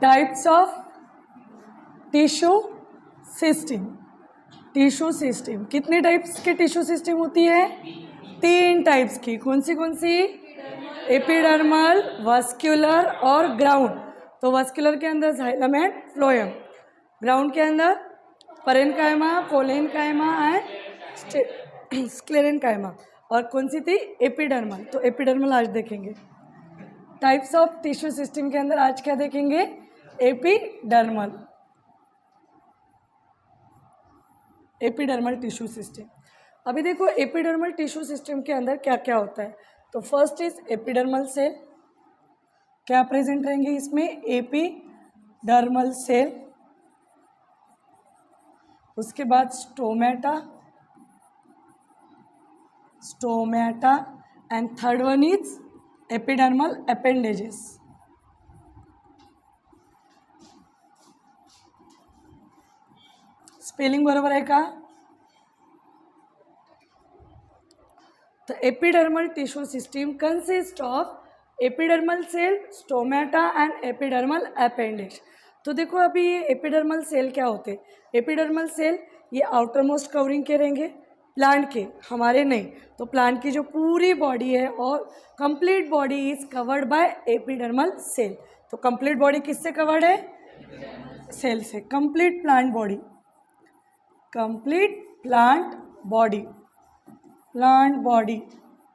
Types of tissue system. Tissue system कितने types के tissue system होती है? 3 टाइप्स की। कौन सी? एपिडर्मल, वास्कुलर और ग्राउंड। तो वास्कुलर के अंदर जाइलम एंड फ्लोएम, ग्राउंड के अंदर परेनकाइमा, कोलेनकाइमा एंड स्क्लेरेनकाइमा। और कौन सी थी? एपिडर्मल। तो एपिडर्मल आज देखेंगे। टाइप्स ऑफ टिश्यू सिस्टम के अंदर आज क्या देखेंगे? एपिडर्मल। Epidermal tissue system. अभी देखो एपिडर्मल टिश्यू सिस्टम के अंदर क्या क्या होता है। तो फर्स्ट इज एपिडर्मल सेल। क्या प्रेजेंट रहेंगे इसमें? Epidermal cell. उसके बाद stomata, and third one is epidermal appendages. Spelling बरोबर आहे का? The epidermal tissue system consists of epidermal cell, stomata and epidermal appendage। तो देखो अभी ये एपिडर्मल सेल क्या होते हैं? एपिडर्मल सेल ये आउटर मोस्ट कवरिंग के रहेंगे प्लांट के, हमारे नहीं। तो प्लांट की जो पूरी बॉडी है और complete body is covered by epidermal cell. तो कंप्लीट बॉडी किससे कवर्ड है? सेल से। Complete plant body, complete plant body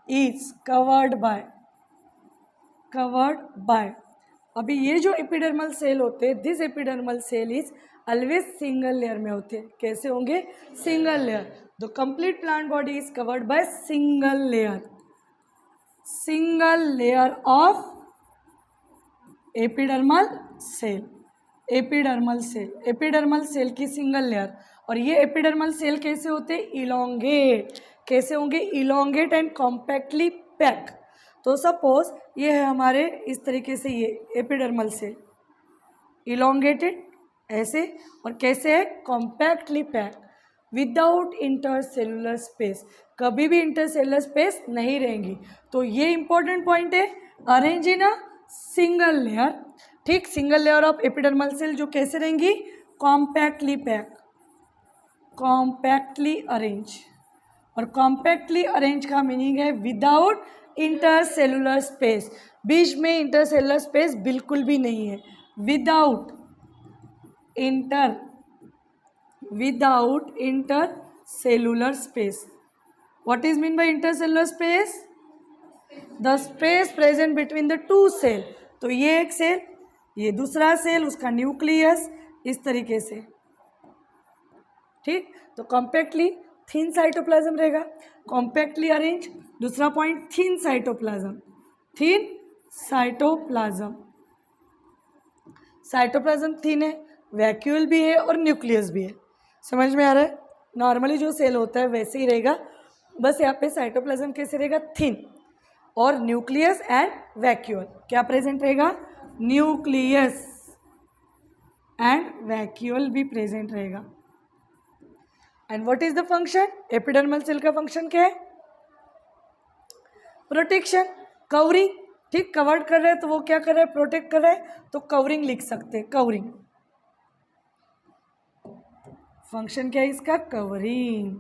is covered by. अभी ये जो एपिडर्मल सेल होते हैं, this epidermal cell is always single layer में होते हैं। कैसे होंगे? Single layer. The complete plant body is covered by single layer of epidermal cell. Epidermal cell की सिंगल लेयर। और ये एपिडर्मल सेल कैसे होते हैं? इलोंगेट। कैसे होंगे? Elongate and compactly pack. तो सपोज ये है हमारे इस तरीके से, ये एपिडर्मल सेल इलोंगेटेड ऐसे, और कैसे है? Compactly pack without intercellular space. कभी भी इंटरसेलुलर स्पेस नहीं रहेंगी। तो ये इंपॉर्टेंट पॉइंट है, arrange in a single layer. ठीक, single layer of epidermal cell जो कैसे रहेंगी? Compactly pack, compactly arrange. और कॉम्पैक्टली अरेंज का मीनिंग है विदाउट इंटरसेलुलर स्पेस। बीच में इंटरसेलुलर स्पेस बिल्कुल भी नहीं है। Without intercellular space. What is mean by intercellular space? The space present between the two cell. तो ये एक सेल, ये दूसरा सेल, उसका न्यूक्लियस, इस तरीके से। ठीक, तो कॉम्पैक्टली थिन साइटोप्लाज्म रहेगा, कॉम्पैक्टली अरेंज। दूसरा point, thin cytoplasm. Cytoplasm thin है, वैक्यूल भी है और न्यूक्लियस भी है। समझ में आ रहा है? नॉर्मली जो सेल होता है वैसे ही रहेगा, बस यहाँ पे साइटोप्लाज्म कैसे रहेगा? थिन। और न्यूक्लियस एंड वैक्यूल क्या प्रेजेंट रहेगा? न्यूक्लियस एंड वैक्यूल भी प्रेजेंट रहेगा। And what is the function? Epidermal cell का फंक्शन क्या है? Protection, covering. ठीक, कवर्ड कर रहे हैं तो वो क्या कर रहे हैं? प्रोटेक्ट कर रहे हैं। तो कवरिंग लिख सकते हैं, कवरिंग। फंक्शन क्या है इसका? कवरिंग।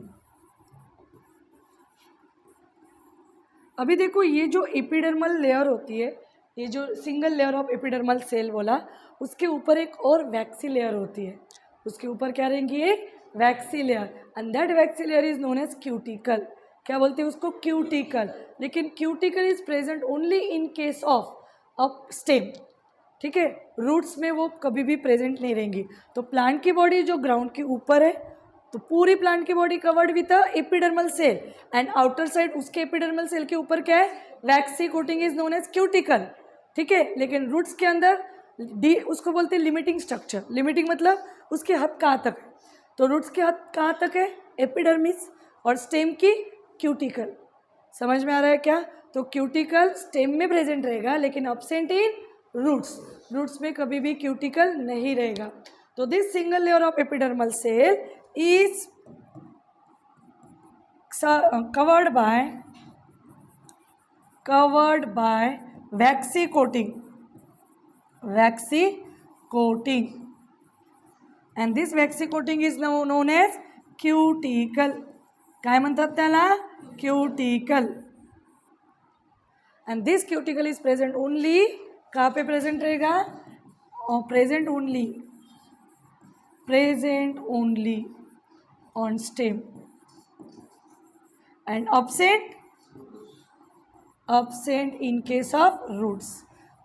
अभी देखो ये जो एपिडर्मल लेयर होती है, ये जो single layer of epidermal cell बोला, उसके ऊपर एक और वैक्सी लेयर होती है। उसके ऊपर क्या रहेंगी? एक waxy layer, and that waxy layer is known as cuticle. क्या बोलते हैं उसको? क्यूटिकल। लेकिन cuticle is present only in case of stem. ठीक है, रूट्स में वो कभी भी प्रेजेंट नहीं रहेंगी। तो प्लांट की बॉडी जो ग्राउंड के ऊपर है, तो पूरी प्लांट की body covered with a epidermal cell, and outer side उसके एपिडर्मल सेल के ऊपर क्या है? Waxy coating is known as cuticle. ठीक है, लेकिन रूट्स के अंदर उसको बोलते हैं लिमिटिंग स्ट्रक्चर। लिमिटिंग मतलब उसके हद कहाँ तक है? तो रूट्स के हद कहाँ तक है? एपिडर्मिस, और स्टेम की क्यूटिकल। समझ में आ रहा है क्या? तो क्यूटिकल स्टेम में प्रेजेंट रहेगा, लेकिन अब्सेंट इन रूट्स में कभी भी क्यूटिकल नहीं रहेगा। तो this single layer of epidermal cell is covered by waxy coating coating, and this waxy coating is now known as cuticle. काय म्हणतात त्याला? Cuticle. And this cuticle is present only, कहाँ पे present रहेगा? Present only on stem, and absent in case of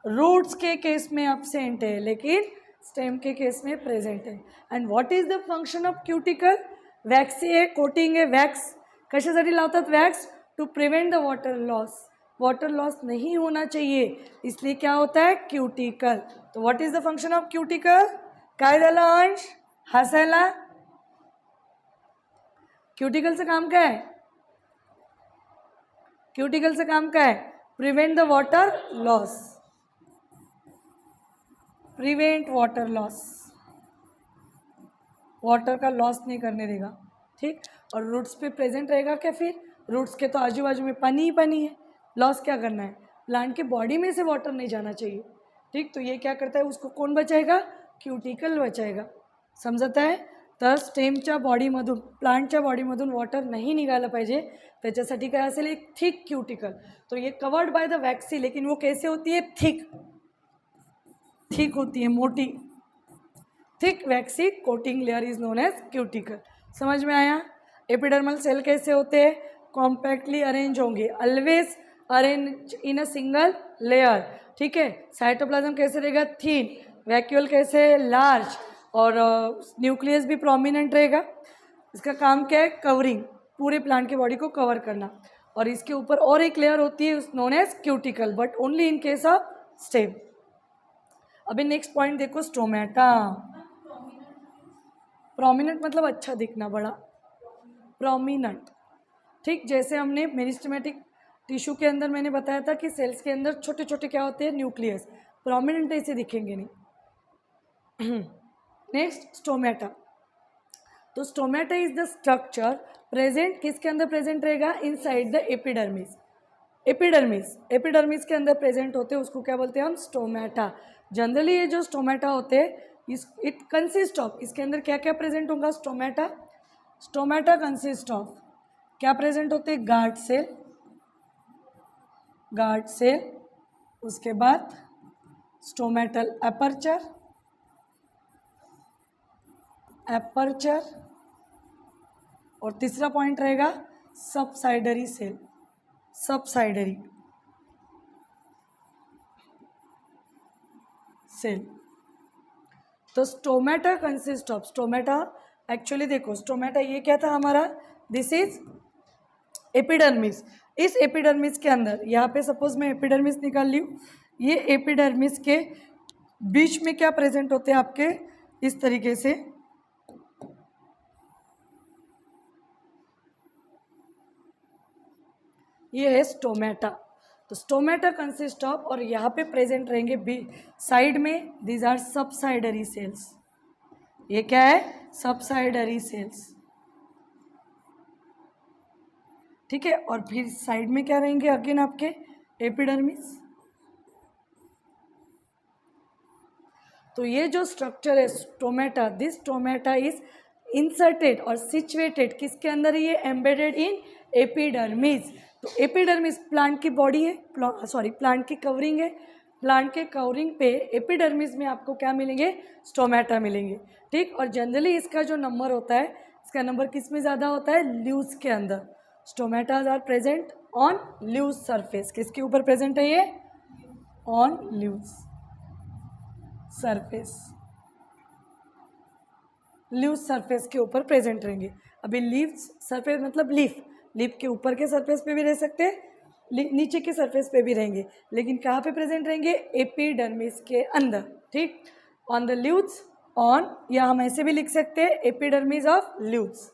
roots के case में absent है, लेकिन स्टेम के केस में प्रेजेंट है. And what is the function of cuticle? Waxy आहे, कोटिंग आहे. वॅक्स कशासाठी लावतात? Wax to prevent the water loss नहीं होना चाहिए, इसलिए क्या होता है? क्यूटिकल. तो what is the function of cuticle? काय झालं अंश? हसायला. क्यूटिकलचं काम काय? क्यूटिकलचं काम काय? Prevent the water loss. Prevent water loss, water का लॉस नहीं करने देगा. ठीक. और रूट्स पे प्रेजेंट रहेगा क्या? फिर रूट्स के तो आजू बाजू में पानी ही पानी है. लॉस क्या करना है? प्लांट के बॉडी में से वाटर नहीं जाना चाहिए. ठीक. तो ये क्या करता है? उसको कौन बचाएगा? क्यूटिकल बचाएगा. समजत आहे? तर स्टेमच्या बॉडीमधून, प्लांटच्या बॉडीमधून वॉटर नहीं निघालं पाहिजे, त्याच्यासाठी काय असेल? एक थिक क्यूटिकल. तो ये कवर्ड बाय द वैक्सी, लेकिन वो कैसे होती है? थिक होती है, मोटी. Thick waxy coating layer is known as cuticle. समझ में आया? एपिडर्मल सेल कैसे होते हैं? कॉम्पैक्टली अरेंज होंगे, always arrange in a single layer. ठीक है. साइटोप्लाज्म कैसे रहेगा? थिन. वैक्यूल कैसे? लार्ज. और न्यूक्लियस भी प्रोमिनेंट रहेगा. इसका काम क्या है? कवरिंग, पूरे प्लांट के बॉडी को कवर करना. और इसके ऊपर और एक लेयर होती है known as cuticle, but only in case of stem. अभी नेक्स्ट पॉइंट देखो, स्टोमेटा. प्रोमिनेंट मतलब अच्छा दिखना, बड़ा. प्रोमिनेंट. ठीक. जैसे हमने मेरिस्टेमेटिक टिश्यू के अंदर मैंने बताया था कि सेल्स के अंदर छोटे छोटे क्या होते हैं? न्यूक्लियस. प्रोमिनेंट ऐसे दिखेंगे नहीं. Next stomata. तो stomata is the structure present, किसके अंदर प्रेजेंट रहेगा? Inside the epidermis. एपिडर्मिस के अंदर प्रेजेंट होते हैं, उसको क्या बोलते हैं हम? स्टोमेटा. जनरली ये जो स्टोमेटा होते हैं, इट कंसिस्ट ऑफ, इसके अंदर क्या क्या प्रेजेंट होगा? स्टोमेटा कंसिस्ट ऑफ क्या प्रेजेंट होते हैं? गार्ड सेल, उसके बाद स्टोमेटल एपर्चर, और तीसरा पॉइंट रहेगा सबसाइडरी सेल. Subsidiary cell. तो stomata consist of, stomata actually देखो, स्टोमेटा ये क्या था हमारा? This is epidermis. इस एपिडर्मिस के अंदर, यहाँ पे सपोज मैं एपिडर्मिस निकाल ली हूँ, ये एपिडर्मिस के बीच में क्या प्रेजेंट होते हैं आपके? इस तरीके से ये है स्टोमेटा. तो स्टोमेटा कंसिस्ट ऑफ, और यहाँ पे प्रेजेंट रहेंगे साइड में, दीज आर सबसाइडरी सेल्स. ये क्या है? Subsidiary cells. ठीक है. और फिर साइड में क्या रहेंगे? अगेन आपके एपिडर्मिस. तो ये जो स्ट्रक्चर है stomata, this stomata is inserted और सिचुएटेड किसके अंदर? ये एम्बेडेड इन एपिडर्मिस. तो एपिडर्मिस प्लांट की बॉडी है, प्लांट की कवरिंग है. प्लांट के कवरिंग पे एपिडर्मिस में आपको क्या मिलेंगे? स्टोमेटा मिलेंगे. ठीक. और जनरली इसका जो नंबर होता है, इसका नंबर किस में ज़्यादा होता है? लीव्स के अंदर. Stomatas are present on leaves surface. किसके ऊपर प्रेजेंट है ये? On leaves surface. Leaves surface के ऊपर प्रेजेंट रहेंगे. अभी लीव्स सरफेस मतलब लीफ के ऊपर के सरफेस पे भी रह सकते हैं, नीचे के सरफेस पे भी रहेंगे, लेकिन कहाँ पे प्रेजेंट रहेंगे? एपिडर्मिस के अंदर. ठीक. ऑन द लीव्स, ऑन, या हम ऐसे भी लिख सकते हैं epidermis of leaves.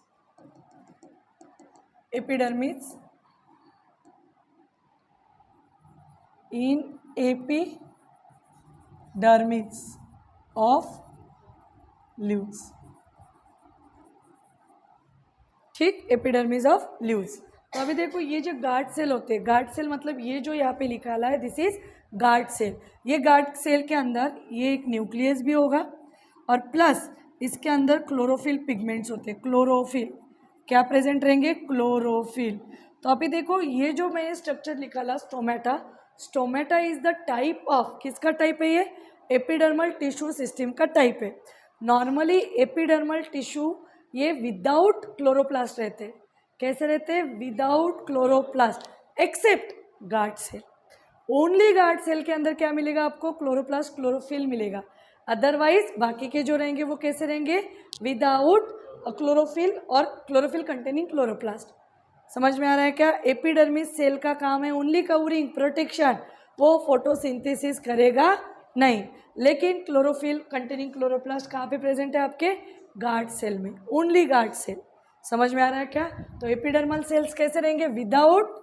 Epidermis in epidermis of leaves. ठीक. Epidermis of leaves. तो अभी देखो, ये जो गार्ड सेल होते हैं, गार्ड सेल मतलब ये जो यहाँ पे लिखा है, दिस इज गार्ड सेल। ये गार्ड सेल के अंदर ये एक न्यूक्लियस भी होगा और प्लस इसके अंदर क्लोरोफिल पिगमेंट्स होते हैं। क्लोरोफिल क्या प्रेजेंट रहेंगे? क्लोरोफिल। तो अभी देखो ये जो मैंने स्ट्रक्चर निकाला stomata, stomata is the type of, किसका टाइप है ये? एपिडर्मल टिश्यू सिस्टम का टाइप है। नॉर्मली एपिडर्मल टिश्यू ये विदाउट क्लोरोप्लास्ट रहते हैं। कैसे रहते हैं? Without chloroplast, except guard cell. Only guard cell के अंदर क्या मिलेगा आपको? क्लोरोप्लास्ट, क्लोरोफिल मिलेगा। अदरवाइज बाकी के जो रहेंगे वो कैसे रहेंगे? विदाउट क्लोरोफिल और क्लोरोफिल कंटेनिंग क्लोरोप्लास्ट। समझ में आ रहा है क्या? एपिडर्मिस सेल का काम है ओनली कवरिंग, प्रोटेक्शन, वो फोटोसिंथेसिस करेगा नहीं। लेकिन क्लोरोफिल कंटेनिंग क्लोरोप्लास्ट कहाँ पे प्रेजेंट है? आपके गार्ड सेल में, ओनली गार्ड सेल। समझ में आ रहा है क्या? तो एपिडर्मल सेल्स कैसे रहेंगे? Without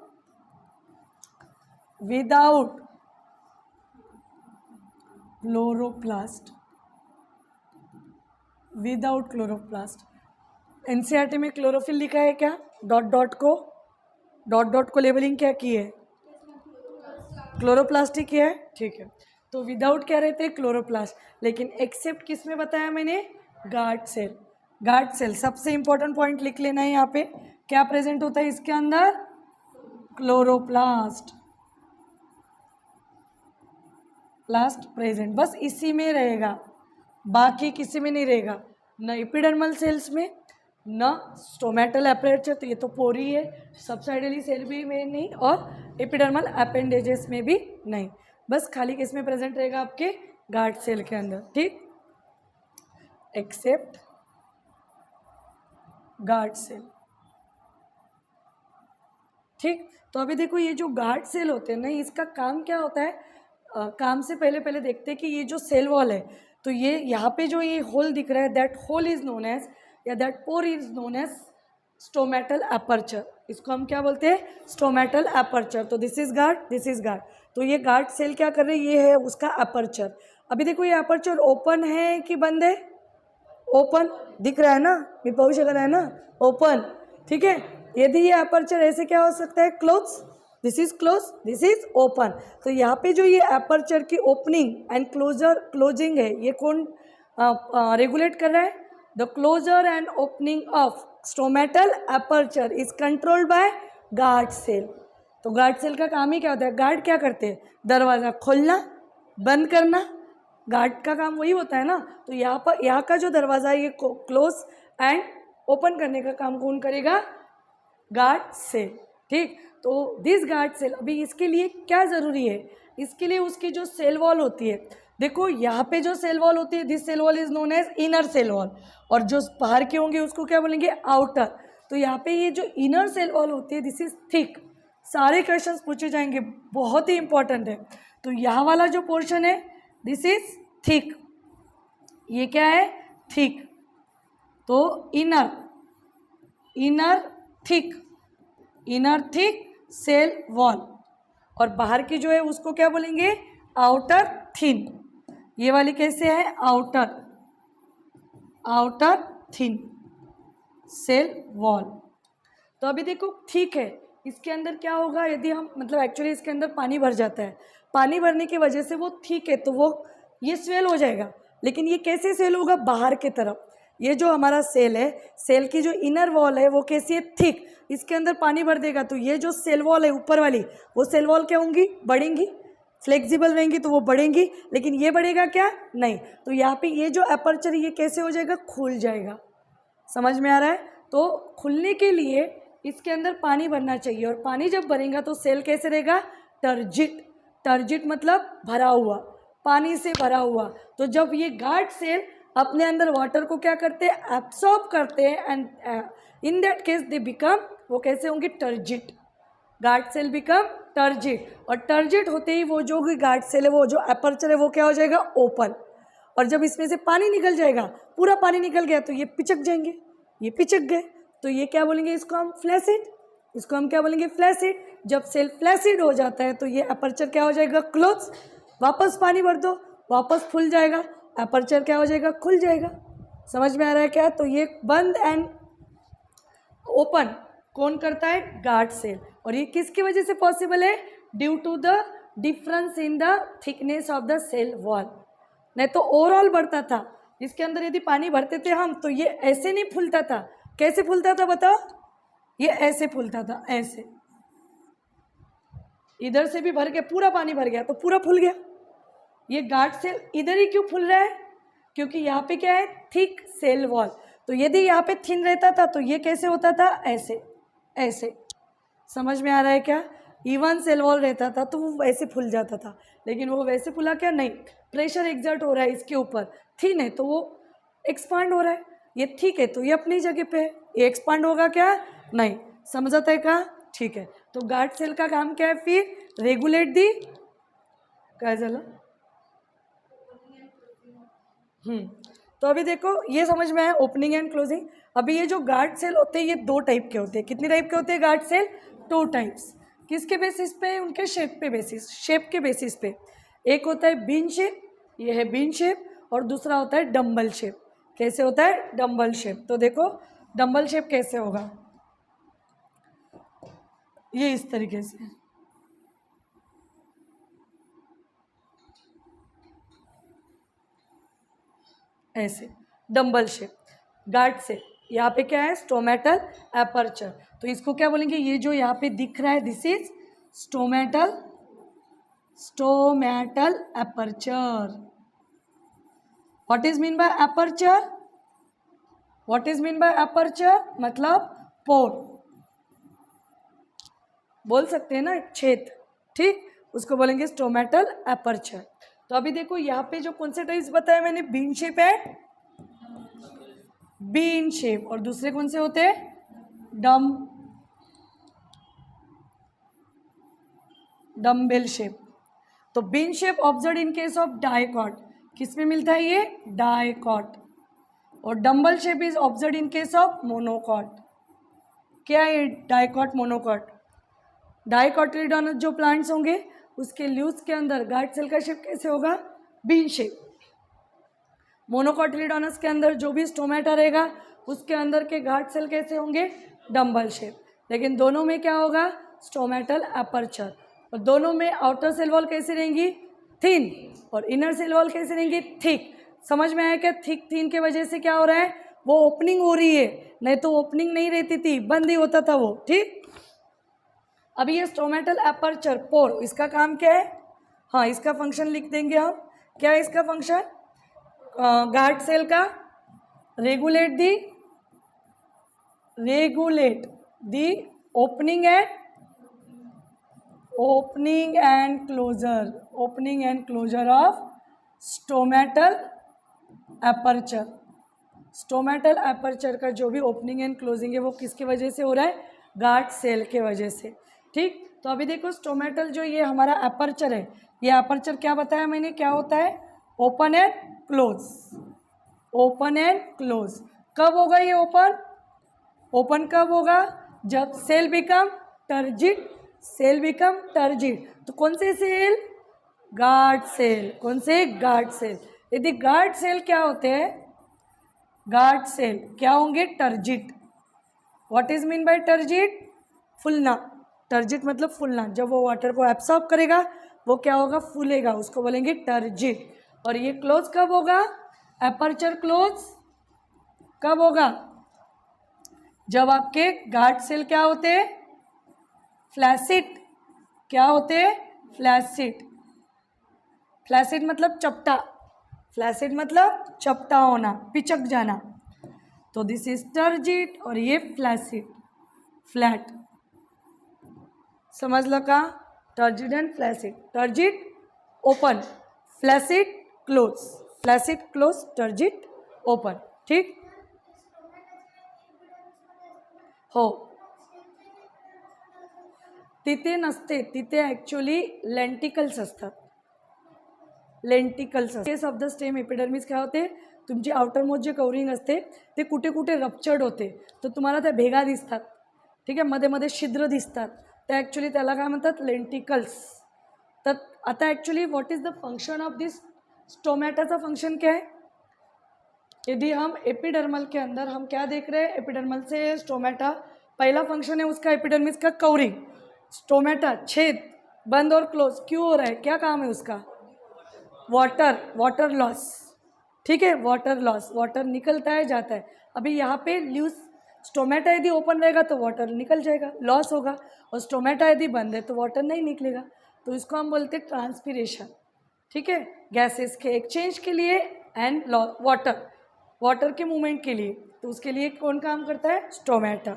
chloroplast, without chloroplast. NCERT में क्लोरोफिल लिखा है क्या? डॉट डॉट को लेबलिंग क्या की है? क्लोरोप्लास्ट ही किया है, ठीक है। तो विदाउट क्या रहते हैं? क्लोरोप्लास्ट। लेकिन एक्सेप्ट किस में बताया मैंने? Guard cell. गार्ड सेल सबसे इंपॉर्टेंट पॉइंट लिख लेना है यहाँ पे। क्या प्रेजेंट होता है इसके अंदर? क्लोरोप्लास्ट, प्लास्ट प्रेजेंट, बस इसी में रहेगा, बाकी किसी में नहीं रहेगा। न एपिडर्मल सेल्स में, न स्टोमेटल एपरेचर, तो ये तो पोरी है, सबसाइडली सेल भी में नहीं, और एपिडर्मल अपेंडेजेस में भी नहीं। बस खाली किस में प्रेजेंट रहेगा? आपके गार्ड सेल के अंदर, ठीक। एक्सेप्ट गार्ड सेल, ठीक। तो अभी देखो ये जो गार्ड सेल होते हैं ना, इसका काम क्या होता है? काम से पहले देखते हैं कि ये जो सेल वॉल है, तो ये यहाँ पे जो ये होल दिख रहा है, that hole is known as, या that pore is known as stomatal aperture. इसको हम क्या बोलते हैं? Stomatal aperture. तो this is guard, this is guard. तो ये गार्ड सेल क्या कर रही है? ये है उसका एपर्चर। अभी देखो ये एपर्चर ओपन है कि बंद है? ओपन दिख रहा है ना, मी पाहू शकत आहे ना, ओपन, ठीक है। यदि ये एपर्चर ऐसे क्या हो सकता है? Close, this is close, this is open. तो यहाँ पे जो ये एपर्चर की ओपनिंग एंड क्लोजिंग है, ये कौन रेगुलेट कर रहा है? The closure and opening of stomatal aperture is controlled by guard cell. तो गार्ड सेल का काम ही क्या होता है? गार्ड क्या करते हैं? दरवाज़ा खोलना, बंद करना, गार्ड का काम वही होता है ना। तो यहाँ का जो दरवाज़ा है ये क्लोज एंड ओपन करने का काम कौन करेगा? गार्ड सेल, ठीक। तो दिस गार्ड सेल, अभी इसके लिए क्या ज़रूरी है? इसके लिए उसकी जो सेल वॉल होती है, देखो यहाँ पे जो सेल वॉल होती है, this cell wall is known as inner cell wall, और जो बाहर के होंगे उसको क्या बोलेंगे? आउटर। तो यहाँ पे ये जो इनर सेल वॉल होती है, दिस इज थिक। सारे क्वेश्चंस पूछे जाएंगे, बहुत ही इंपॉर्टेंट है। तो यहाँ वाला जो पोर्शन है, दिस इज थिक, ये क्या है? थिक। तो इनर थिक सेल वॉल, और बाहर की जो है उसको क्या बोलेंगे? Outer thin. ये वाली कैसे है? Outer thin cell wall. तो अभी देखो ठीक है, इसके अंदर क्या होगा? यदि हम मतलब एक्चुअली इसके अंदर पानी भर जाता है, पानी भरने की वजह से वो ठीक है, तो वो ये स्वेल हो जाएगा। लेकिन ये कैसे सेल होगा? बाहर की तरफ। ये जो हमारा सेल है, सेल की जो इनर वॉल है वो कैसी है? थिक। इसके अंदर पानी भर देगा तो ये जो सेल वॉल है ऊपर वाली, वो सेल वॉल क्या होंगी? बढ़ेंगी, फ्लेक्सिबल रहेंगी, तो वो बढ़ेंगी। लेकिन ये बढ़ेगा क्या? नहीं। तो यहाँ पे ये जो एपर्चर ये कैसे हो जाएगा? खुल जाएगा। समझ में आ रहा है? तो खुलने के लिए इसके अंदर पानी भरना चाहिए, और पानी जब भरेगा तो सेल कैसे रहेगा? टर्जिट। टर्जिट मतलब भरा हुआ, पानी से भरा हुआ। तो जब ये गार्ड सेल अपने अंदर वाटर को क्या करते हैं? एब्सॉर्ब करते हैं, and in that case they become, वो कैसे होंगे? Turgid. Guard cell become turgid, और टर्जिट होते ही वो जो गार्ड सेल है, वो जो एपर्चर है, वो क्या हो जाएगा? ओपन। और जब इसमें से पानी निकल जाएगा, पूरा पानी निकल गया, तो ये पिचक जाएंगे, ये पिचक गए, तो ये क्या बोलेंगे? इसको हम फ्लैसिड। इसको हम क्या बोलेंगे? फ्लैसिड। जब सेल फ्लैसिड हो जाता है तो ये एपर्चर क्या हो जाएगा? क्लोज। वापस पानी भर दो, वापस फुल जाएगा, एपर्चर क्या हो जाएगा? खुल जाएगा। समझ में आ रहा है क्या? तो ये बंद एंड ओपन कौन करता है? Guard cell. और ये किसकी वजह से पॉसिबल है? Due to the difference in the thickness of the cell wall. नहीं तो ओवरऑल बढ़ता था, इसके अंदर यदि पानी भरते थे हम तो ये ऐसे नहीं फूलता था। कैसे फूलता था बताओ? ये ऐसे फूलता था, ऐसे। इधर से भी भर के पूरा पानी भर गया तो पूरा फूल गया। ये गार्ड सेल इधर ही क्यों फूल रहा है? क्योंकि यहाँ पे क्या है? Thick cell wall. तो यदि यहाँ पे थिन रहता था तो ये कैसे होता था? ऐसे, ऐसे। समझ में आ रहा है क्या? इवन सेल वॉल रहता था तो वो वैसे फूल जाता था, लेकिन वो वैसे फूला क्या? नहीं, प्रेशर एग्जर्ट हो रहा है इसके ऊपर। थिन है तो वो एक्सपांड हो रहा है, ये ठीक है तो ये अपनी जगह पे है। ये एक्सपांड होगा क्या? नहीं। समझता है क्या? ठीक है। तो गार्ड सेल का काम क्या है फिर? रेगुलेट दी, काय झालं? तो अभी देखो ये समझ में आया ओपनिंग एंड क्लोजिंग। अभी ये जो गार्ड सेल होते हैं ये दो टाइप के होते हैं। कितने टाइप के होते हैं गार्ड सेल? 2 टाइप्स। किसके बेसिस पे? उनके शेप पे बेसिस, शेप के बेसिस पे। एक होता है बीन शेप, ये है बीन शेप, और दूसरा होता है डम्बल शेप। कैसे होता है? Dumbbell shape. तो देखो डम्बल शेप कैसे होगा, ये इस तरीके से, ऐसे डम्बल शेप गार्ड से। यहाँ पे क्या है? Stomatal aperture. तो इसको क्या बोलेंगे? ये जो यहाँ पे दिख रहा है this is stomatal, stomatal aperture. What is mean bye aperture? What is mean bye aperture? मतलब पोर, बोल सकते हैं ना, छेद। ठीक, उसको बोलेंगे स्टोमेटल एपर्चर। तो अभी देखो यहाँ पे जो कौन से टाइप्स बताया मैंने, बीन शेप है, बीन शेप, और दूसरे कौन से होते हैं? Dumbbell shape. तो bean shape observe in case of dicot, किस में मिलता है ये? डाइकॉट। और dumbbell shape is observe in case of monocot. क्या है डाइकॉट, मोनोकॉट? डाइकॉटिलिडोनस जो प्लांट्स होंगे उसके लीव्स के अंदर गार्ड सेल का शेप कैसे होगा? Bean shape. मोनोकॉटिलिडोनस के अंदर जो भी स्टोमेटा रहेगा उसके अंदर के गार्ड सेल कैसे होंगे? Dumbbell shape. लेकिन दोनों में क्या होगा? Stomatal aperture. और दोनों में आउटर सेल वॉल कैसे रहेंगी? थिन, और इनर सेल वॉल कैसे रहेंगी? थिक। समझ में आया क्या? थिक थिन के वजह से क्या हो रहा है? वो ओपनिंग हो रही है, नहीं तो ओपनिंग नहीं रहती थी, बंद ही होता था वो। ठीक, अभी ये स्टोमेटल एपर्चर पोर, इसका काम क्या है? हाँ, इसका फंक्शन लिख देंगे हम। क्या है इसका फंक्शन? गार्ड सेल का regulate the opening and closure of stomatal aperture. Stomatal aperture का जो भी ओपनिंग एंड क्लोजिंग है वो किसकी वजह से हो रहा है? गार्ड सेल के वजह से। ठीक, तो अभी देखो स्टोमेटल जो ये हमारा एपर्चर है, ये एपर्चर क्या बताया मैंने, क्या होता है? Open and close. Open and close कब होगा ये ओपन? ओपन कब होगा? जब cell become turgid. Cell become turgid तो कौन से सेल? Guard cell. कौन से? Guard cell. यदि गार्ड सेल क्या होते हैं? गार्ड सेल क्या होंगे? Turgid. What is mean by turgid? फूलना। टर्जिट मतलब फूलना। जब वो वाटर को एब्सॉर्ब करेगा वो क्या होगा? फूलेगा, उसको बोलेंगे टर्जिट। और ये क्लोज कब होगा? एपर्चर क्लोज कब होगा? जब आपके गार्ड सेल क्या होते हैं? फ्लैसिड। क्या होते हैं? फ्लैसिड। फ्लैसिड मतलब चपटा। फ्लैसिड मतलब चपटा होना, पिचक जाना। तो दिस इज टर्जिट और ये फ्लैसिड, फ्लैट। समझ लो का? Turgid and flaccid. Turgid open, flaccid close. Flaccid close, turgid open. ठीक हो, तिथे नसते, तिथे ॲक्च्युली लेंटिकल्स असतात। Lenticels case of the stem epidermis काय होते? तुमची आउटरमोस्ट जे कवरिंग असते ते कुठे कुठे रप्चर्ड होते, तर तुम्हाला त्या भेगा दिसतात। ठीक आहे, मध्ये मध्ये छिद्र दिसतात, ते ॲक्च्युली त्याला काय म्हणतात? लेंटिकल्स। तर आता actually what is the function of this स्टोमेटाचा फंक्शन क्या है? यदि हम एपिडर्मल के अंदर हम क्या देख रहे हैं? एपिडर्मल से स्टोमेटा, पहला फंक्शन है उसका एपिडर्मिस का कवरिंग, स्टोमेटा छेद, बंद और क्लोज क्यों हो रहा है, क्या काम है उसका, वाटर लॉस, ठीक है, वाटर लॉस, वाटर निकलता है जाता है। अभी यहाँ पे लूज स्टोमेटा यदि ओपन रहेगा तो वाटर निकल जाएगा, लॉस होगा, और स्टोमेटा यदि बंद है तो वाटर नहीं निकलेगा, तो इसको हम बोलते हैं ट्रांसपीरेशन, ठीक है, गैसेस के एक्सचेंज के लिए एंड वाटर के मूवमेंट के लिए, तो उसके लिए कौन काम करता है, स्टोमेटा।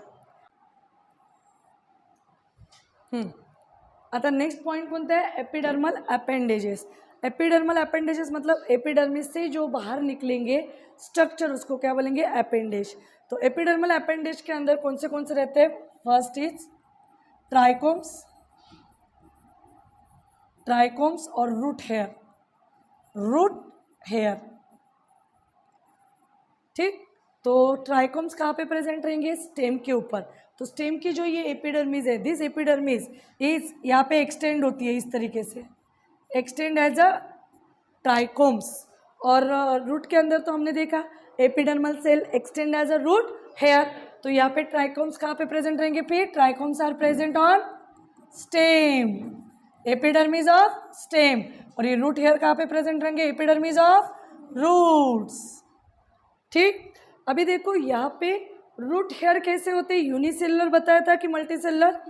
आता नेक्स्ट पॉइंट कोणता है, एपिडर्मल अपेंडेजेस। एपिडर्मल अपेंडेजेस मतलब एपिडर्मिस से जो बाहर निकलेंगे स्ट्रक्चर, उसको क्या बोलेंगे, अपेंडेज। तो एपिडर्मल अपेंडेज के अंदर कौन से रहते हैं, फर्स्ट इज ट्राइकोम्स और रूट हेयर, ठीक। तो ट्राइकोम्स कहाँ पे प्रेजेंट रहेंगे, स्टेम के ऊपर। तो स्टेम की जो ये एपिडर्मिस है, दिस एपिडर्मिस इज यहाँ पे एक्सटेंड होती है इस तरीके से, एक्सटेंड एज अ ट्राइकोम्स। और रूट के अंदर तो हमने देखा epidermal cell extend as a root hair, तो यहाँ पे ट्राइकोम्स कहाँ पे प्रेजेंट रहेंगे, फिर trichomes are present on stem, epidermis of stem. और ये रूट हेयर कहाँ पे प्रेजेंट रहेंगे, एपिडर्मिस ऑफ रूट्स, ठीक। अभी देखो यहाँ पे रूट हेयर कैसे होते हैं, यूनिसेलुलर बताया था कि multicellular,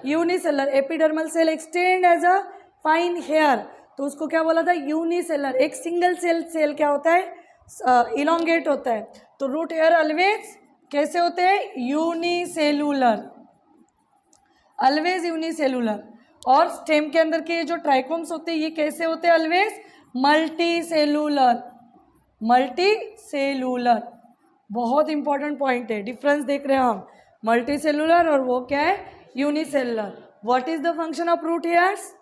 unicellular. Epidermal cell extend as a fine hair, तो उसको क्या बोला था, यूनिसेलुलर। एक सिंगल सेल क्या होता है, इलोंगेट होता है। तो रूट हेयर ऑलवेज कैसे होते हैं, यूनिसेलुलर, ऑलवेज यूनिसेलुलर। और स्टेम के अंदर के जो ट्राइकोम्स होते हैं ये कैसे होते हैं, ऑलवेज मल्टीसेलुलर। बहुत इंपॉर्टेंट पॉइंट है, डिफरेंस देख रहे हैं हम, मल्टीसेलुलर और वो क्या है, unicellular. What is the function of root hairs,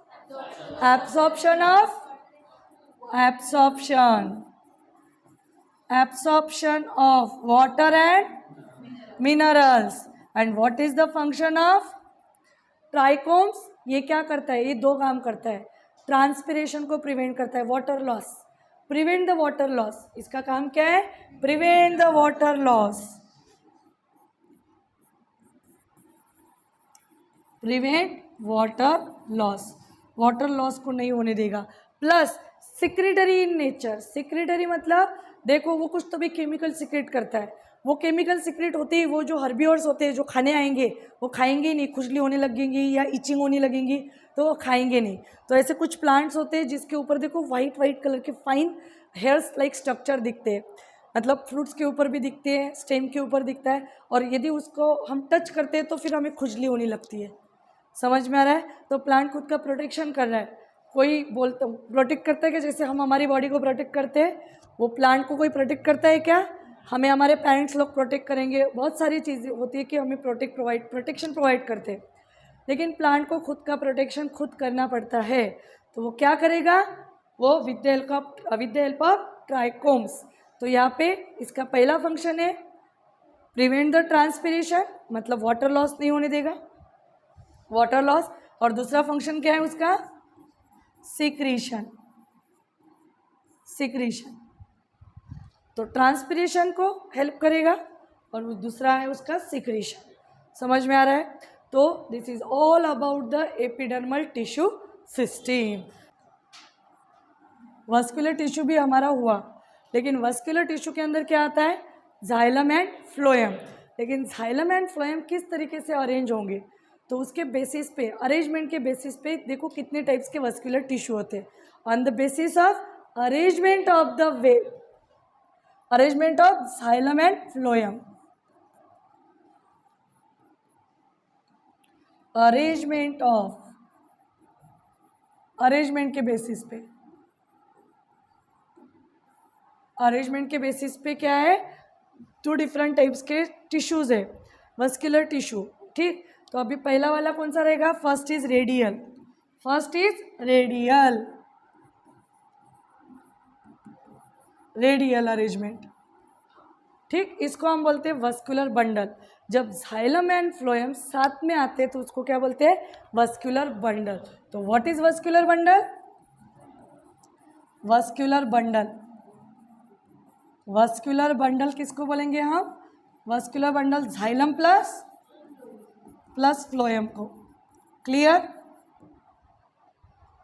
absorption of water and minerals. And what is the function of trichomes, ये क्या करता है, ये दो काम करता है, ट्रांसपिरेशन को प्रिवेंट करता है, water loss, prevent the water loss, इसका काम क्या है, prevent the water loss, prevent water loss को नहीं होने देगा। Plus secretory in nature, secretory मतलब देखो वो कुछ तो भी केमिकल सिक्रेट करता है, वो केमिकल सिक्रेट होती है, वो जो हर्बिवर्स होते हैं जो खाने आएंगे वो खाएंगे ही नहीं, खुजली होने लगेंगी या इचिंग होने लगेंगी तो वो खाएंगे नहीं। तो ऐसे कुछ प्लांट्स होते हैं जिसके ऊपर देखो वाइट कलर के फाइन हेयर्स लाइक स्ट्रक्चर दिखते हैं, मतलब फ्रूट्स के ऊपर भी दिखते हैं, स्टेम के ऊपर दिखता है, और यदि उसको हम टच करते हैं तो फिर हमें खुजली होने लगती है। समझ में आ रहा है, तो प्लांट खुद का प्रोटेक्शन कर रहा है। कोई बोलता प्रोटेक्ट करता है कि जैसे हम हमारी बॉडी को प्रोटेक्ट करते हैं, वो प्लांट को कोई प्रोटेक्ट करता है क्या, हमें हमारे पेरेंट्स लोग प्रोटेक्ट करेंगे, बहुत सारी चीज़ें होती है कि हमें प्रोटेक्शन प्रोवाइड करते हैं, लेकिन प्लांट को खुद का प्रोटेक्शन खुद करना पड़ता है। तो वो क्या करेगा, वो with the help of trichomes. तो यहाँ पे इसका पहला फंक्शन है प्रिवेंट द ट्रांसपिरेशन, मतलब वाटर लॉस नहीं होने देगा, वाटर लॉस। और दूसरा फंक्शन क्या है उसका, सिक्रीशन, तो ट्रांसपिरेशन को हेल्प करेगा और दूसरा है उसका सिक्रीशन। समझ में आ रहा है, तो this is all about the epidermal tissue system. Vascular tissue भी हमारा हुआ, लेकिन वस्कुलर टिश्यू के अंदर क्या आता है, जाइलम एंड फ्लोएम। लेकिन जाइलम एंड फ्लोएम किस तरीके से अरेंज होंगे, तो उसके बेसिस पे, अरेंजमेंट के बेसिस पे देखो कितने टाइप्स के वस्कुलर टिश्यू होते हैं। On the basis of arrangement of xylem and phloem, arrangement के बेसिस पे क्या है, 2 डिफरेंट टाइप्स के टिश्यूज है, वस्कुलर टिश्यू, ठीक। तो अभी पहला वाला कौन सा रहेगा, फर्स्ट इज रेडियल अरेंजमेंट, ठीक। इसको हम बोलते हैं वस्कुलर बंडल। जब जाइलम एंड फ्लोएम साथ में आते हैं तो उसको क्या बोलते हैं, वस्कुलर बंडल। तो what is vascular bundle, vascular bundle किसको बोलेंगे हम, vascular bundle xylem plus phloem को। क्लियर,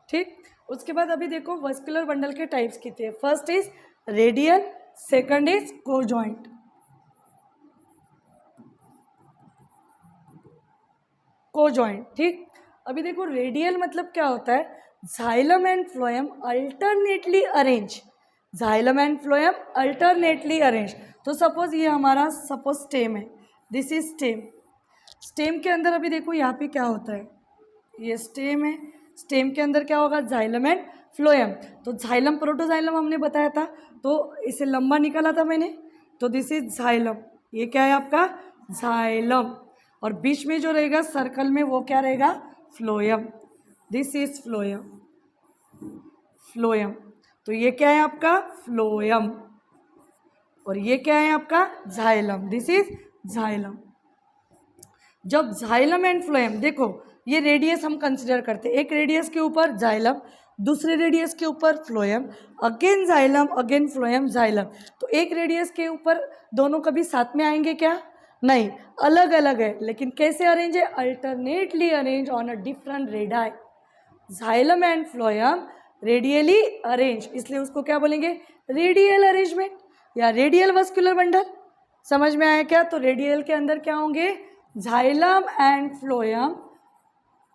ठीक। उसके बाद अभी देखो वस्कुलर बंडल के टाइप्स कितने हैं। First is radial, second is conjoint. Conjoint, ठीक। अभी देखो रेडियल मतलब क्या होता है, xylem and phloem alternately arrange, xylem and phloem alternately arrange. तो सपोज ये हमारा सपोज स्टेम है, दिस इज स्टेम। स्टेम के अंदर अभी देखो यहाँ पे क्या होता है, ये स्टेम है, स्टेम के अंदर क्या होगा, जाइलम एंड फ्लोएम। तो जाइलम प्रोटोजाइलम हमने बताया था, तो इसे लंबा निकाला था मैंने, तो दिस इज जाइलम, ये क्या है आपका जाइलम, और बीच में जो रहेगा सर्कल में वो क्या रहेगा, phloem, this is phloem, phloem. तो ये क्या है आपका फ्लोएम, और ये क्या है आपका जाइलम, दिस इज जाइलम। जब जाइलम एंड फ्लोएम, देखो ये रेडियस हम कंसिडर करते हैं, एक रेडियस के ऊपर जाइलम, दूसरे रेडियस के ऊपर phloem, again xylem, again phloem, xylem. तो एक रेडियस के ऊपर दोनों कभी साथ में आएंगे क्या, नहीं, अलग अलग है, लेकिन कैसे अरेंज है, alternately arrange on a different radii. Xylem and phloem radially arrange, इसलिए उसको क्या बोलेंगे, रेडियल अरेंजमेंट या रेडियल वस्कुलर बंडल। समझ में आया क्या, तो रेडियल के अंदर क्या होंगे, xylem and phloem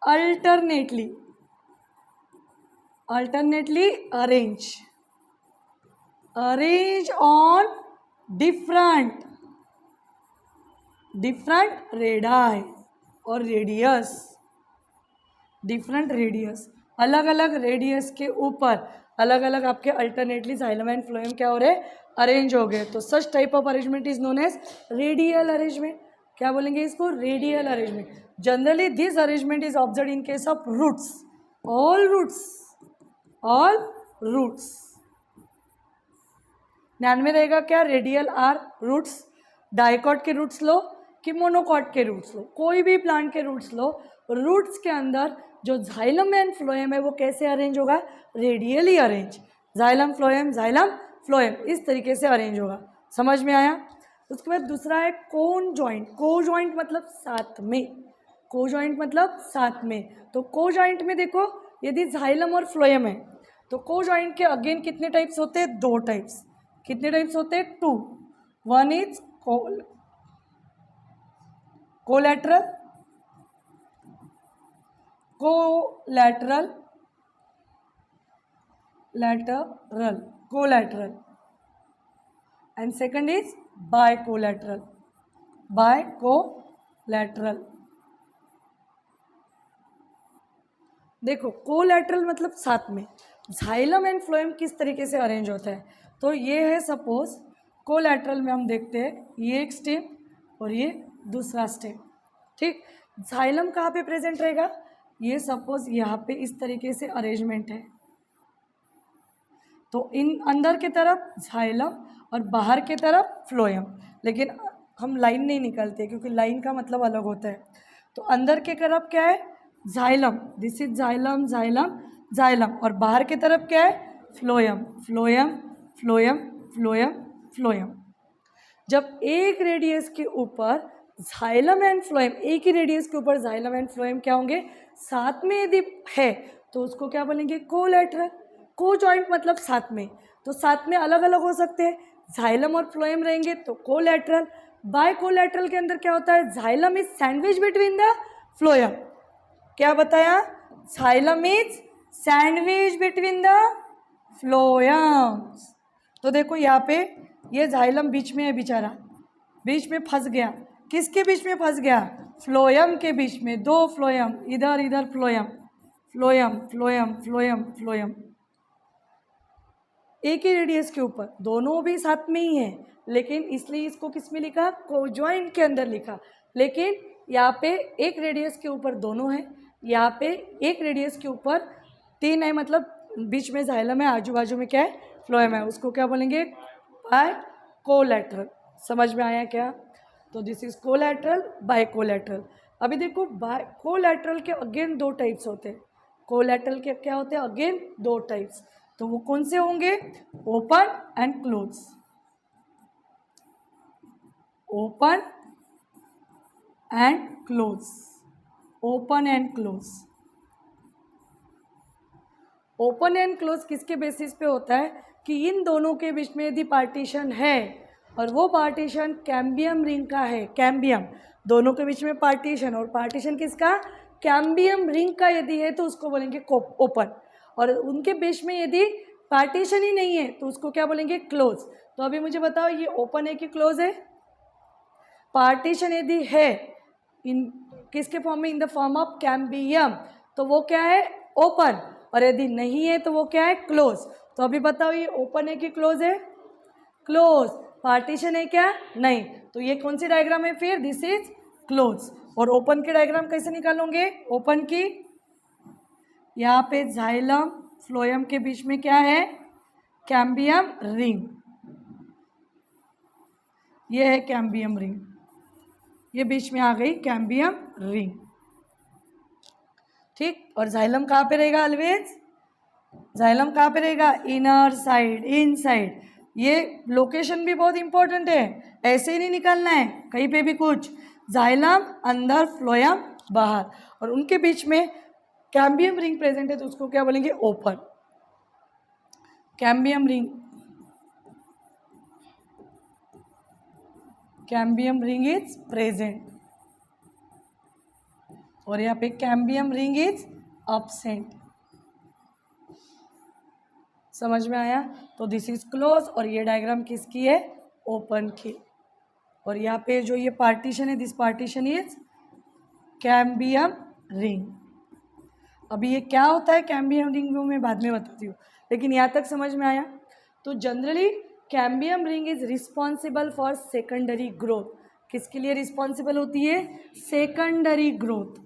alternately arrange on different radii और रेडियस, डिफरेंट रेडियस, अलग अलग रेडियस के ऊपर अलग अलग आपके अल्टरनेटली जाइलम एंड फ्लोएम क्या हो रहे, अरेंज हो गए। तो such type of arrangement is known as radial arrangement. क्या बोलेंगे इसको, radial arrangement. Generally this arrangement is observe in case of roots, all roots. ध्यान में रहेगा क्या, रेडियल आर रूट्स, डाइकॉट के रूट्स लो कि मोनोकॉट के रूट्स लो, कोई भी प्लांट के रूट्स लो, रूट्स के अंदर जो जाइलम एंड फ्लोएम है वो कैसे अरेंज होगा, रेडियली अरेंज, जाइलम फ्लोएम इस तरीके से अरेंज होगा। समझ में आया। उसके बाद दूसरा है कोन जॉइंट, को जॉइंट मतलब साथ में, को जॉइंट मतलब साथ में। तो को जॉइंट में देखो यदि जाइलम और फ्लोएम है तो को जॉइंट के अगेन कितने टाइप्स होते हैं, दो टाइप्स। कितने टाइप्स होते हैं, two. One is collateral, collateral and second is bicollateral. देखो कोलैटरल मतलब साथ में, जाइलम एंड फ्लोएम किस तरीके से अरेंज होता है, तो ये है सपोज कोलैटरल में हम देखते हैं ये एक स्टेम और ये दूसरा स्टेम, ठीक। जाइलम कहाँ पे प्रेजेंट रहेगा, ये सपोज यहाँ पे इस तरीके से अरेंजमेंट है, तो इन अंदर की तरफ जाइलम और बाहर की तरफ फ्लोएम, लेकिन हम लाइन नहीं निकालते क्योंकि लाइन का मतलब अलग होता है। तो अंदर की तरफ क्या है, xylem, this is xylem xylem xylem, और बाहर की तरफ क्या है, phloem phloem phloem phloem phloem. जब एक रेडियस के ऊपर जाइलम एंड फ्लोएम, एक ही रेडियस के ऊपर जाइलम एंड फ्लोएम क्या होंगे, साथ में यदि है तो उसको क्या बोलेंगे, कोलैटरल। को जॉइंट मतलब साथ में, तो साथ में अलग अलग हो सकते हैं, जाइलम और फ्लोएम रहेंगे तो कोलैटरल। बायकोलैटरल के अंदर क्या होता है, xylem is sandwich between the phloem. क्या बताया, xylem is sandwich between the phloems. तो देखो यहाँ पे ये जाइलम बीच में है बेचारा, बीच में फंस गया, किसके बीच में फंस गया, फ्लोएम के बीच में, दो फ्लोएम, इधर इधर phloem phloem phloem phloem phloem, एक ही रेडियस के ऊपर, दोनों भी साथ में ही हैं, लेकिन इसलिए इसको किस में लिखा, कोजॉइंट के अंदर लिखा। लेकिन यहाँ पे एक रेडियस के ऊपर दोनों हैं, यहाँ पे एक रेडियस के ऊपर तीन है, मतलब बीच में जाइलम है, आजू बाजू में क्या है, फ्लोएम है, उसको क्या बोलेंगे, बाय कोलैटरल। समझ में आया क्या, तो this is collateral, bicollateral. अभी देखो बाय कोलैटरल के अगेन दो टाइप्स होते हैं, कोलैटरल के क्या होते हैं, अगेन दो टाइप्स, तो वो कौन से होंगे, open and close, open and close, open and close. Open and close किसके बेसिस पे होता है कि इन दोनों के बीच में यदि पार्टीशन है और वो पार्टीशन कैम्बियम रिंग का है, कैम्बियम दोनों के बीच में पार्टीशन, और पार्टीशन किसका, कैम्बियम रिंग का यदि है तो उसको बोलेंगे ओपन, और उनके बीच में यदि पार्टीशन ही नहीं है तो उसको क्या बोलेंगे, क्लोज। तो अभी मुझे बताओ ये ओपन है कि क्लोज है। पार्टीशन यदि है इन किसके फॉर्म में, in the form of cambium, तो वो क्या है, ओपन, और यदि नहीं है तो वो क्या है, क्लोज। तो अभी बताओ ये ओपन है कि क्लोज है, क्लोज। पार्टीशन है क्या, नहीं, तो ये कौन सी डायग्राम है फिर, दिस इज क्लोज। और ओपन की डायग्राम कैसे निकालोगे, ओपन की, यहाँ पे जाइलम फ्लोएम के बीच में क्या है, कैम्बियम रिंग, ये है कैम्बियम रिंग, ये बीच में आ गई कैम्बियम रिंग, ठीक। और जाइलम कहाँ पे रहेगा ऑलवेज, जाइलम कहाँ पे रहेगा, इनर साइड, इन साइड। ये लोकेशन भी बहुत इंपॉर्टेंट है, ऐसे ही नहीं निकालना है कहीं पे भी कुछ, जाइलम अंदर, फ्लोएम बाहर, और उनके बीच में कैम्बियम रिंग प्रेजेंट है तो उसको क्या बोलेंगे, open. Cambium ring, cambium ring is present, और यहाँ पे कैम्बियम रिंग इज absent। समझ में आया। तो दिस इज क्लोज, और ये डायग्राम किसकी है, ओपन की। और यहाँ पे जो ये पार्टीशन है, this partition is cambium ring. अभी ये क्या होता है कैम्बियम रिंग, वो मैं बाद में बताती हूँ, लेकिन यहाँ तक समझ में आया। तो generally cambium ring is responsible for secondary growth. किसके लिए रिस्पॉन्सिबल होती है, secondary growth,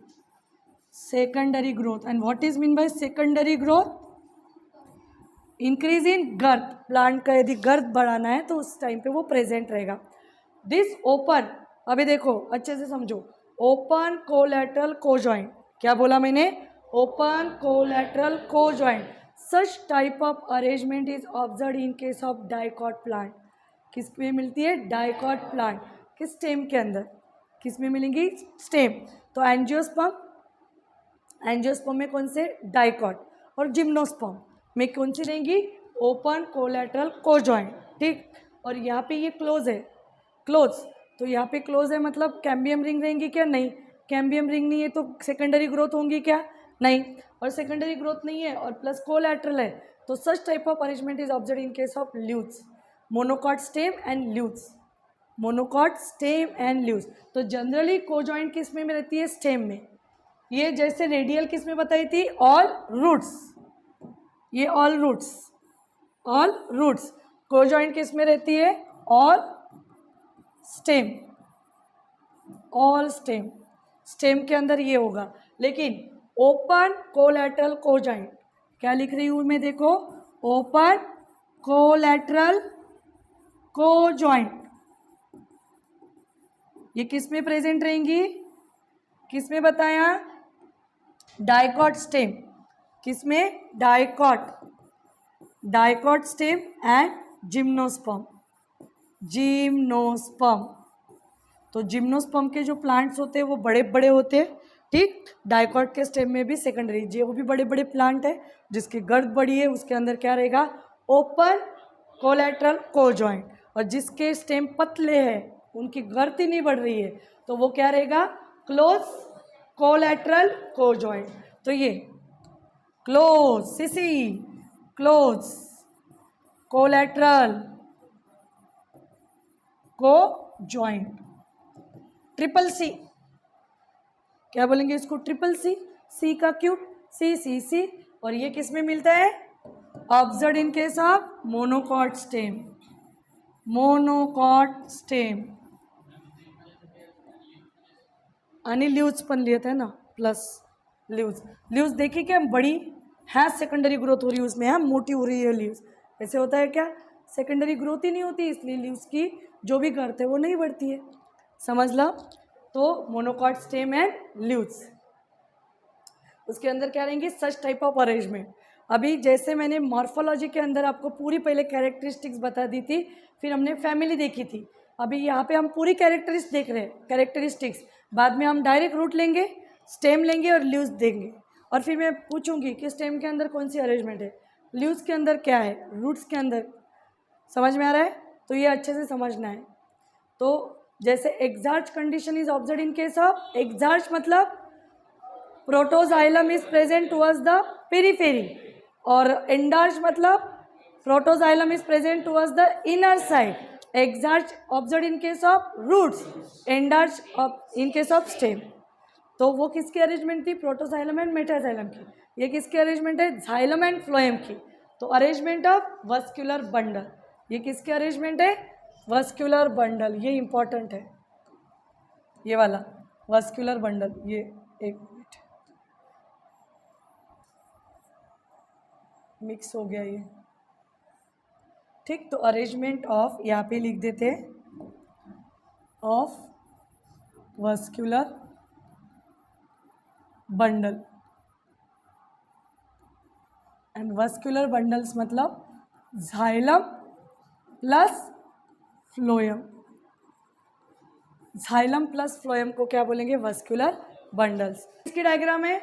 secondary growth. And what is mean by secondary growth, increase in girth, plant का यदि गर्थ बढ़ाना है तो उस टाइम पे वो प्रेजेंट रहेगा। दिस ओपन, अभी देखो अच्छे से समझो, ओपन कोलैटरल कोजॉइंट, क्या बोला मैंने, open collateral conjoint, such type of arrangement is observe in case of dicot plant. किस में मिलती है, डाइकॉट प्लांट, किस स्टेम के अंदर, किस में मिलेंगी, स्टेम। तो एंजियोस्पर्म, एंजियोस्पर्म में कौन से, डाइकॉट, और जिम्नोस्पर्म में कौन सी रहेंगी, ओपन कोलैटरल कोजॉइंट, ठीक। और यहाँ पे ये क्लोज है, क्लोज, तो यहाँ पे क्लोज है मतलब कैम्बियम रिंग रहेंगी क्या, नहीं, कैम्बियम रिंग नहीं है तो सेकेंडरी ग्रोथ होंगी क्या, नहीं, और सेकेंडरी ग्रोथ नहीं है और प्लस कोलैटरल है, तो such type of arrangement is observe in case of ल्यूज, monocot stem and ल्यूज, monocot stem and ल्यूज। तो जनरली कोजॉइंट किस में रहती है, स्टेम में। ये जैसे रेडियल किस में बताई थी, ऑल रूट्स, ये ऑल रूट्स, ऑल रूट्स। कोजॉइंट किस में रहती है, all stem, all stem, stem के अंदर ये होगा। लेकिन ओपन कोलैटरल कोजॉइंट, क्या लिख रही हूँ मैं, देखो, ओपन कोलैटरल कोजॉइंट, ये किस में प्रेजेंट रहेंगी, किस में बताया, डाइकॉट स्टेम, किस में, dicot, dicot stem and gymnosperm, gymnosperm. तो जिम्नोस्पर्म के जो प्लांट्स होते हैं वो बड़े बड़े होते हैं, ठीक। डाइकॉट के स्टेम में भी सेकेंडरी, जो भी बड़े बड़े प्लांट है जिसकी गर्थ बड़ी है उसके अंदर क्या रहेगा, ओपन कोलैटरल कोजॉइंट, और जिसके स्टेम पतले हैं उनकी गर्थ ही नहीं बढ़ रही है तो वो क्या रहेगा, क्लोज कोलैटरल कोजॉइंट। तो ये close, CC, close collateral conjoint, triple C, क्या बोलेंगे इसको, ट्रिपल सी, सी का क्यूब, सी सी सी। और ये किस में मिलता है, observe in case of monocot stem, monocot stem. आणि ल्यूज पण लिहित है ना, प्लस ल्यूज, ल्यूज देखिए क्या बड़ी है, सेकेंडरी ग्रोथ हो रही है उसमें, है मोटी हो रही है ल्यूज, ऐसे होता है क्या, सेकेंडरी ग्रोथ ही नहीं होती इसलिए ल्यूज की जो भी गर्थ है वो नहीं बढ़ती है, समझ लो। तो मोनोकॉट स्टेम एंड ल्यूज, उसके अंदर क्या रहेंगे, सच टाइप ऑफ अरेंजमेंट। अभी जैसे मैंने मॉर्फोलॉजी के अंदर आपको पूरी पहले कैरेक्टरिस्टिक्स बता दी थी, फिर हमने फैमिली देखी थी, अभी यहाँ पे हम पूरी कैरेक्टरिस्टिक्स देख रहे हैं, कैरेक्टरिस्टिक्स। बाद में हम डायरेक्ट रूट लेंगे, स्टेम लेंगे और लीव्स देंगे, और फिर मैं पूछूंगी कि स्टेम के अंदर कौन सी अरेंजमेंट है, लीव्स के अंदर क्या है, रूट्स के अंदर। समझ में आ रहा है? तो ये अच्छे से समझना है। तो जैसे exarch condition is observe in case of, exarch मतलब protoxylem is present towards the periphery, और एंडार्च मतलब protoxylem is present towards the inner side. Exarch observe in case of roots, endarch in case of stem. तो वो किसकी arrangement थी? Protoxylem and metaxylem की। ये किसकी अरेंजमेंट है? जाइलम एंड फ्लोएम की। तो अरेंजमेंट ऑफ वस्क्यूलर बंडल, ये किसकी अरेंजमेंट है? Vascular bundle. ये इंपॉर्टेंट है, ये वाला वस्क्यूलर बंडल। ये एक मिनट, मिक्स हो गया ये, ठीक। तो अरेंजमेंट ऑफ, यहाँ पे लिख देते हैं, of vascular bundle. And vascular bundles मतलब xylem plus phloem. Xylem plus phloem को क्या बोलेंगे? Vascular bundles. इसकी डायग्राम है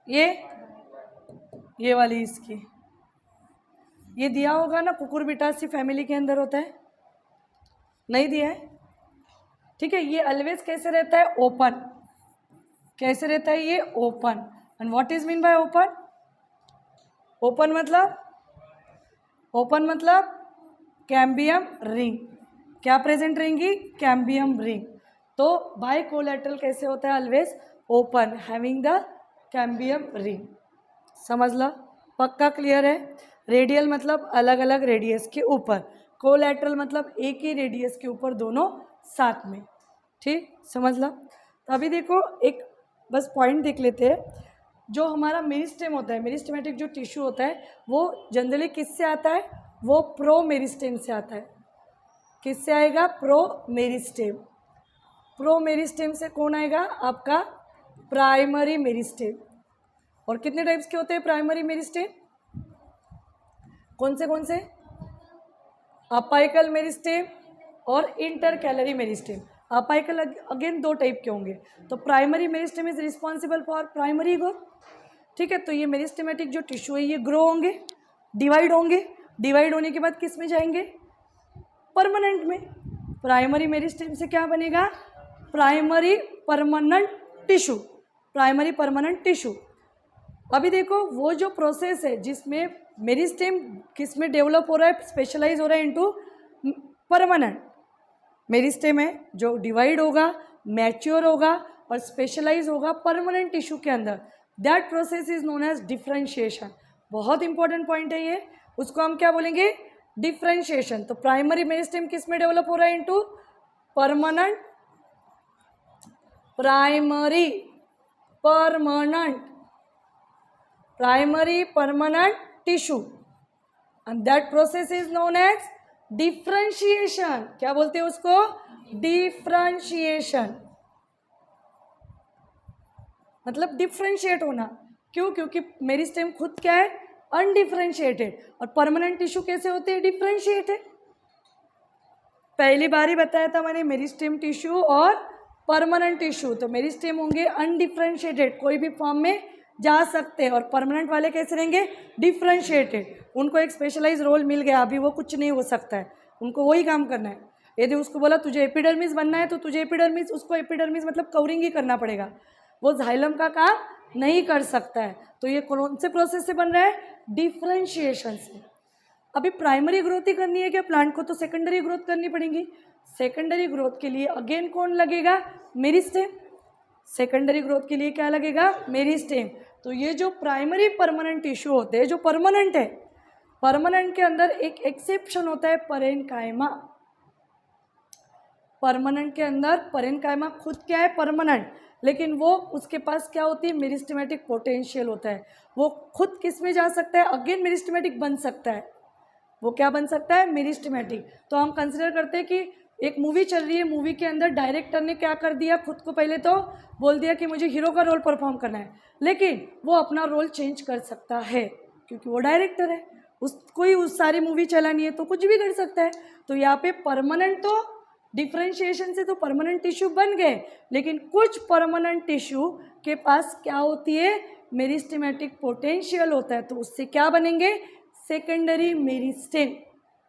ये वाली इसकी, ये दिया होगा ना, कुकुरबिटासी फैमिली के अंदर होता है, नहीं दिया है, ठीक है। ये ऑलवेज कैसे रहता है? ओपन। कैसे रहता है ये? Open. And what is mean bye open? Open मतलब कैम्बियम रिंग। क्या प्रेजेंट रहेंगी? Cambium ring. तो बाय कोलैटरल कैसे होता है? Always open, having the cambium ring. समझ ला? पक्का क्लियर है? रेडियल मतलब अलग अलग रेडियस के ऊपर, कोलैटरल मतलब एक ही रेडियस के ऊपर दोनों साथ में, ठीक। समझ ला? तो अभी देखो एक बस पॉइंट देख लेते हैं। जो हमारा मेरिस्टेम होता है, मेरिस्टेमेटिक जो टिश्यू होता है, वो जनरली किससे आता है? वो प्रो मेरिस्टेम से आता है। किससे आएगा? Pro meristem. प्रो मेरिस्टेम से कौन आएगा? आपका प्राइमरी मेरिस्टेम। और कितने टाइप्स के होते हैं प्राइमरी मेरिस्टेम? कौन से? अपाइकल मेरिस्टेम और intercalary meristem. Apical again 2 type के होंगे। तो primary meristem is responsible for primary growth, ठीक है। तो ये मेरिस्टेमेटिक जो टिश्यू है ये ग्रो होंगे, डिवाइड होंगे, डिवाइड होने के बाद किस में जाएंगे? परमानेंट में। प्राइमरी मेरिस्टेम से क्या बनेगा? Primary permanent tissue. Primary permanent tissue. अभी देखो वो जो प्रोसेस है जिसमें मेरिस्टेम किस में डेवलप हो रहा है? स्पेशलाइज हो रहा है इनटू परमानेंट। मेरिस्टेम है जो डिवाइड होगा, मैच्योर होगा और स्पेशलाइज होगा परमानेंट टिश्यू के अंदर। That process is known as differentiation. बहुत इंपॉर्टेंट पॉइंट है ये, उसको हम क्या बोलेंगे? डिफ्रेंशिएशन। तो प्राइमरी मेरिस्टेम किस में डेवलप हो रहा है? Into permanent, primary permanent tissue, and that process is known as differentiation. क्या बोलते हैं उसको? डिफ्रेंशिएशन मतलब डिफ्रेंशिएट होना। क्यों? क्योंकि मेरिस्टेम खुद क्या है? अनडिफ्रेंशिएटेड। और परमानेंट टिश्यू कैसे होते हैं? डिफ्रेंशिएटेड। पहली बार ही बताया था मैंने मेरिस्टेम टिश्यू और परमानेंट टिश्यू। तो मेरिस्टेम होंगे अनडिफ्रेंशिएटेड, कोई भी फॉर्म में जा सकते हैं, और परमानेंट वाले कैसे रहेंगे? डिफ्रेंशिएटेड। उनको एक स्पेशलाइज रोल मिल गया, अभी वो कुछ नहीं हो सकता है, उनको वही काम करना है। यदि उसको बोला तुझे एपिडर्मिस बनना है तो तुझे एपिडर्मिस, उसको एपिडर्मिस मतलब कवरिंग ही करना पड़ेगा, वो जाइलम का काम नहीं कर सकता है। तो ये कौन से प्रोसेस से बन रहा है? डिफ्रेंशिएशन से। अभी प्राइमरी ग्रोथ ही करनी है क्या प्लांट को? तो सेकेंडरी ग्रोथ करनी पड़ेगी। सेकेंडरी ग्रोथ के लिए अगेन कौन लगेगा? मेरिस्टेम। सेकेंडरी ग्रोथ के लिए क्या लगेगा? मेरिस्टेम। तो ये जो प्राइमरी परमानेंट टिश्यू होते हैं, जो परमानेंट है, परमानेंट के अंदर एक एक्सेप्शन होता है, परेनकाइमा। परमानेंट के अंदर परेनकाइमा खुद क्या है? परमानेंट, लेकिन वो उसके पास क्या होती है? मेरिस्टेमेटिक पोटेंशियल होता है। वो खुद किस में जा सकता है? अगेन मेरिस्टेमेटिक बन सकता है। वो क्या बन सकता है? मेरिस्टेमेटिक। तो हम कंसिडर करते हैं कि एक मूवी चल रही है, मूवी के अंदर डायरेक्टर ने क्या कर दिया? खुद को पहले तो बोल दिया कि मुझे हीरो का रोल परफॉर्म करना है, लेकिन वो अपना रोल चेंज कर सकता है क्योंकि वो डायरेक्टर है, उसको ही उस सारी मूवी चलानी है तो कुछ भी कर सकता है। तो यहाँ पे परमानेंट तो डिफरेंशिएशन से तो परमानेंट टिश्यू बन गए, लेकिन कुछ परमानेंट टिश्यू के पास क्या होती है, मेरिस्टेमेटिक पोटेंशियल होता है, तो उससे क्या बनेंगे, सेकेंडरी मेरिस्टेम।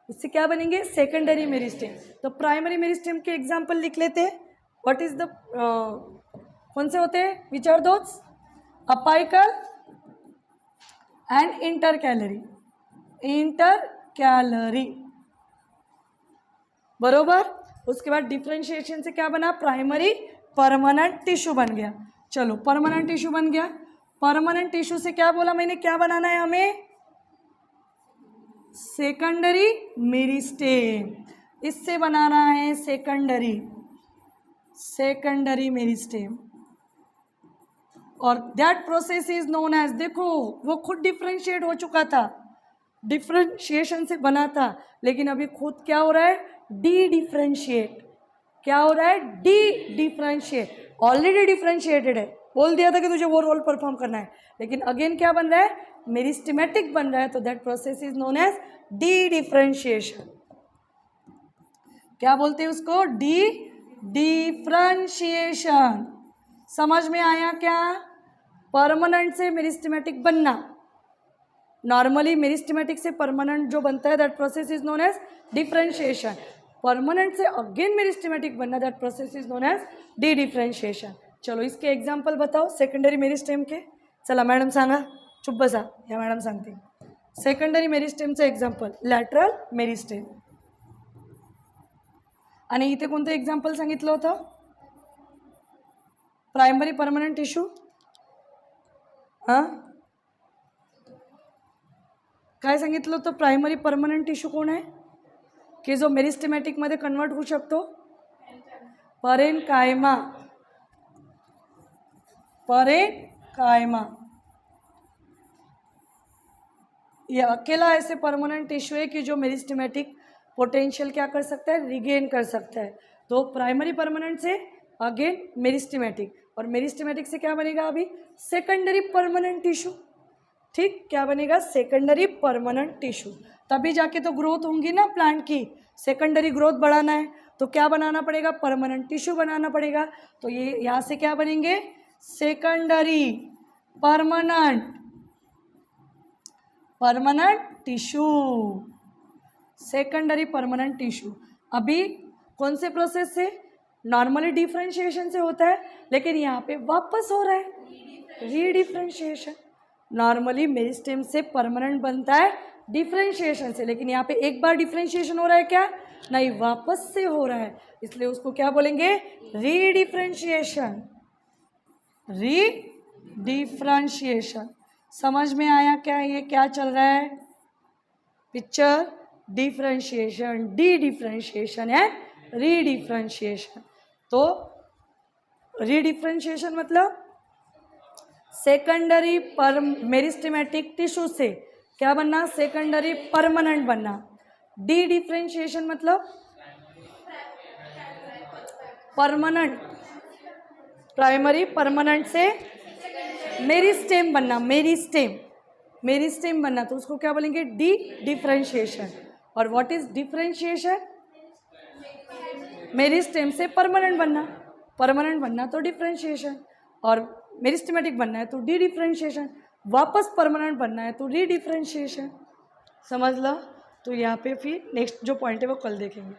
उससे क्या बनेंगे, सेकेंडरी मेरिस्टेम। तो प्राइमरी मेरिस्टेम के एग्जाम्पल लिख लेते हैं। व्हाट इज द कौन से होते हैं, which are those, apical and intercalary. Intercalary बरोबर। उसके बाद डिफरेंशिएशन से क्या बना, प्राइमरी परमानेंट टिश्यू बन गया। चलो परमानेंट टिश्यू बन गया, परमानेंट टिश्यू से क्या बोला मैंने, क्या बनाना है हमें, सेकेंडरी मेरिस्टेम। इससे बनाना है सेकेंडरी मेरिस्टेम, और that process is known as, देखो वो खुद डिफरेंशिएट हो चुका था, डिफरेंशिएशन से बना था, लेकिन अभी खुद क्या हो रहा है, डी डिफरेंशिएट। क्या हो रहा है, डी डिफरेंशिएट। ऑलरेडी डिफरेंशिएटेड है, बोल दिया था कि तुझे वो रोल परफॉर्म करना है, लेकिन अगेन क्या बन रहा है, मेरिस्टेमेटिक बन रहा है, तो that process is known as dedifferentiation. क्या बोलते हैं उसको, डी डिफरेंशिएशन। समझ में आया क्या, परमानेंट से मेरिस्टेमेटिक बनना, नॉर्मली मेरिस्टेमेटिक से परमानेंट जो बनता है that process is known as differentiation. Permanent से अगेन मेरिस्टेमेटिक बनना, that process is known as dedifferentiation. चलो इसके एग्जाम्पल बताओ सेकंडरी मेरिस्टेम के। चला मॅडम सांगा, चुप बसा, या मॅडम सांगते सेकंडरी मेरिस्टेमचं एक्झाम्पल, लॅटरल मेरिस्टेम. आणि इथे कोणतं एक्झाम्पल सांगितलं होतं, प्रायमरी परमनंट टिश्यू. हां काय सांगितलं होतं, प्रायमरी परमनंट टिश्यू कोण आहे की जो मेरिस्टेमॅटिकमध्ये कन्वर्ट होऊ शकतो, परेनकायमा. परेनकायमा ये अकेला ऐसे परमानेंट टिश्यू है कि जो मेरिस्टेमेटिक पोटेंशियल क्या कर सकता है, रिगेन कर सकता है. तो प्राइमरी परमानेंट से अगेन मेरिस्टेमेटिक, और मेरिस्टेमेटिक से क्या बनेगा अभी, सेकेंडरी परमानेंट टिश्यू. ठीक, क्या बनेगा, सेकेंडरी परमानेंट टिश्यू. तभी जाके तो ग्रोथ होंगी ना प्लांट की. सेकेंडरी ग्रोथ बढ़ाना है तो क्या बनाना पड़ेगा, परमानेंट टिश्यू बनाना पड़ेगा. तो ये यहाँ से क्या बनेंगे, secondary permanent tissue. Secondary permanent tissue अभी कौन से प्रोसेस से, नॉर्मली डिफरेंशिएशन से होता है, लेकिन यहाँ पे वापस हो रहा है रीडिफरेंशिएशन. नॉर्मली मेरिस्टेम से परमानेंट बनता है डिफरेंशिएशन से, लेकिन यहाँ पे एक बार डिफरेंशिएशन हो रहा है क्या, नहीं, वापस से हो रहा है, इसलिए उसको क्या बोलेंगे, रीडिफरेंशिएशन. रीडिफरेंशिएशन. समझ में आया क्या, ये क्या चल रहा है picture, differentiation, D differentiation and रीडिफरेंशिएशन. तो रीडिफरेंशिएशन मतलब सेकेंडरी मेरिस्टेमेटिक टिश्यू से क्या बनना, सेकेंडरी परमानेंट बनना. डी डिफरेंशिएशन मतलब परमानेंट, प्राइमरी परमानेंट से मेरिस्टेम बनना, मेरिस्टेम बनना, तो उसको क्या बोलेंगे, डी डिफरेंशिएशन. और व्हाट इज डिफरेंशिएशन, मेरिस्टेम से परमानेंट बनना तो डिफरेंशिएशन, और मेरिस्टेमेटिक बनना है तो डी डिफरेंशिएशन, वापस परमानेंट बनना है तो री डिफरेंशिएशन. समझ लो. तो यहाँ पे फिर नेक्स्ट जो पॉइंट है वो कल देखेंगे.